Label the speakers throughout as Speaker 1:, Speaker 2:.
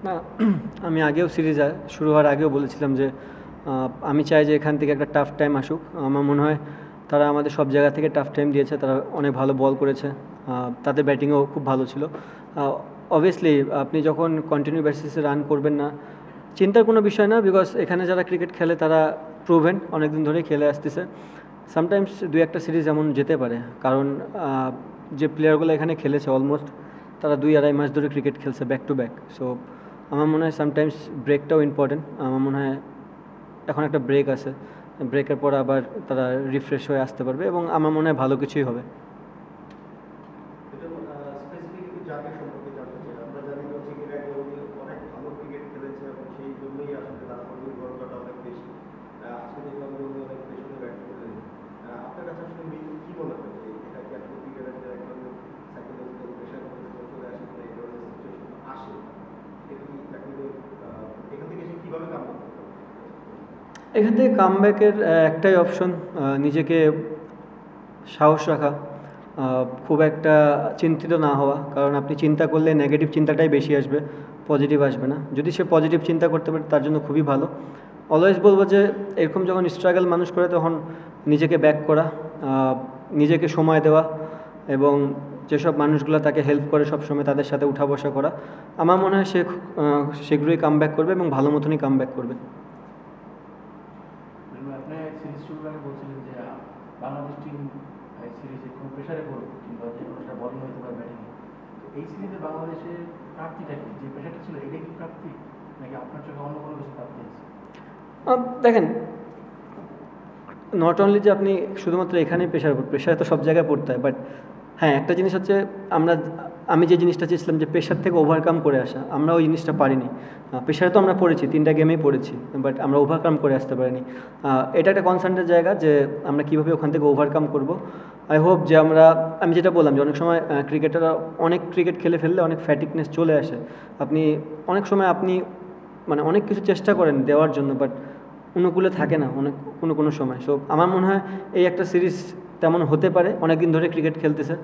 Speaker 1: না, আমি আগেও সিরিজ শুরু হওয়ার আগেও বলেছিলাম যে আমি চাই যে এখান থেকে একটা টাফ টাইম আসুক। আমার মনে হয় তারা আমাদের সব জায়গা থেকে টাফ টাইম দিয়েছে, তারা অনেক ভালো বল করেছে, তাদের ব্যাটিংও খুব ভালো ছিল। অবভিয়াসলি আপনি যখন কন্টিনিউ বেসিসে রান করবেন না, চিন্তার কোনো বিষয় না, বিকজ এখানে যারা ক্রিকেট খেলে তারা প্রুভেন, অনেক দিন ধরেই খেলে আসতেছে। সামটাইমস দুই একটা সিরিজ এমন যেতে পারে, কারণ যে প্লেয়ারগুলো এখানে খেলেছে অলমোস্ট তারা 2-2.5 মাস ধরে ক্রিকেট খেলছে ব্যাক টু ব্যাক। সো আমার মনে হয় সামটাইমস ব্রেকটাও ইম্পর্টেন্ট। আমার মনে হয় এখন একটা ব্রেক আছে, ব্রেকের পর আবার তারা রিফ্রেশ হয়ে আসতে পারবে এবং আমার মনে হয় ভালো কিছুই হবে। এখান থেকে কামব্যাকের একটাই অপশন, নিজেকে সাহস রাখা, খুব একটা চিন্তিত না হওয়া, কারণ আপনি চিন্তা করলে নেগেটিভ চিন্তাটাই বেশি আসবে, পজিটিভ আসবে না। যদি সে পজিটিভ চিন্তা করতে পারে তার জন্য খুবই ভালো। অলওয়েজ বলবো যে এরকম যখন স্ট্রাগল মানুষ করে তখন নিজেকে ব্যাক করা, নিজেকে সময় দেওয়া এবং যেসব মানুষগুলো তাকে হেল্প করে সবসময় তাদের সাথে উঠা বসা করা। আমার মনে হয় সে শীঘ্রই কামব্যাক করবে এবং ভালো মতনই কামব্যাক করবে।
Speaker 2: বাংলাদেশ টিম সিরিজে কোনো প্রেশারে পড়বে কিংবা যে কোনো একটা বলিং হতে পারে ব্যাটিং, তো এই সিরিজে বাংলাদেশের প্রাপ্তিটা কি, যে প্রেশারটা ছিল এটা কি প্রাপ্তি নাকি আপনার চোখে অন্য কোনো কিছু প্রাপ্তি আছে?
Speaker 1: দেখেন, নট অনলি যে আপনি শুধুমাত্র এখানেই প্রেশার তো সব জায়গায় পড়তে হয়, বাট হ্যাঁ একটা জিনিস হচ্ছে আমি যে জিনিসটা চেয়েছিলাম যে প্রেশার থেকে ওভারকাম করে আসা, আমরা ওই জিনিসটা পারিনি। প্রেশারে তো আমরা পড়েছি, 3টা গেমেই পড়েছি, বাট আমরা ওভারকাম করে আসতে পারিনি। এটা একটা কনসার্নের জায়গা যে আমরা কীভাবে ওখান থেকে ওভারকাম করব। আই হোপ যে আমি যেটা বললাম যে অনেক সময় ক্রিকেটাররা অনেক ক্রিকেট খেলে ফেললে অনেক ফ্যাটিকনেস চলে আসে। অনেক সময় মানে অনেক কিছু চেষ্টা করেন দেওয়ার জন্য, বাট অনুকূলে থাকে না কোনো সময়। সো আমার মনে হয় এই একটা সিরিজ তেমন হতে পারে, অনেক দিন ধরে ক্রিকেট খেলতেছে।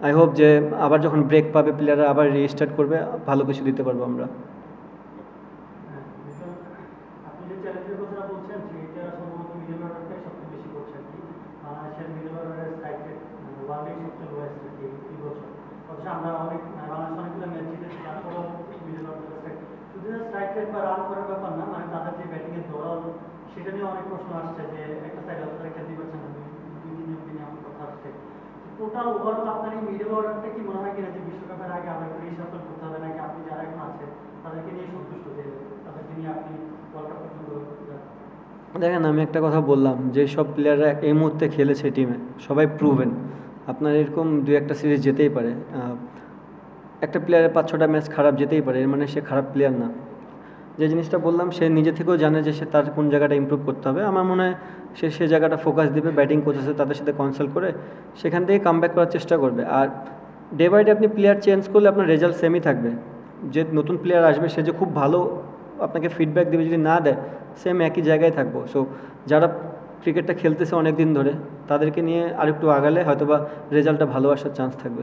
Speaker 1: আই হোপ যে আবার যখন ব্রেক পাবে প্লেয়াররা আবার রিস্টার্ট করবে, ভালো কিছু দিতে পারবো আমরা।
Speaker 3: সেটা নিয়ে অনেক প্রশ্ন আসছে যে একটা সাইডে আপনারা খেলতে পারছেন না, 2-3 দিনে এমন কথা আসছে। টোটাল ওভারঅল আপনার এই মিডল অর্ডারটা কি মনে হয় কিনা যে বিশ্বকাপের আগে আবার একটু রিসার্চ করতে হবে, নাকি আপনি যারা এখন আছেন তাদেরকে নিয়ে সন্তুষ্ট যে তাদেরকে নিয়ে আপনি ওয়ার্ল্ড কাপ পর্যন্ত?
Speaker 1: দেখেন, আমি একটা কথা বললাম, যে সব প্লেয়াররা এই মুহূর্তে খেলেছে টিমে সবাই প্রুভেন। আপনার এরকম 2-1টা সিরিজ যেতেই পারে, একটা প্লেয়ারের 5-6টা ম্যাচ খারাপ যেতেই পারে, এর মানে সে খারাপ প্লেয়ার না। যে জিনিসটা বললাম সে নিজে থেকেও জানে যে সে তার কোন জায়গাটা ইমপ্রুভ করতে হবে। আমার মনে হয় সে জায়গাটা ফোকাস দেবে, ব্যাটিং কোচ আছে তাদের সাথে কনসাল্ট করে সেখান থেকে কামব্যাক করার চেষ্টা করবে। আর ডে বাই ডে আপনি প্লেয়ার চেঞ্জ করলে আপনার রেজাল্ট সেমই থাকবে। যে নতুন প্লেয়ার আসবে সে যে খুব ভালো আপনাকে ফিডব্যাক দেবে, যদি না দেয় সেম একই জায়গায় থাকবো। সো যারা ক্রিকেটটা খেলতেছে অনেক দিন ধরে তাদেরকে নিয়ে আরেকটু আগালে হয়তোবা রেজাল্টটা ভালো আসার চান্স থাকবে।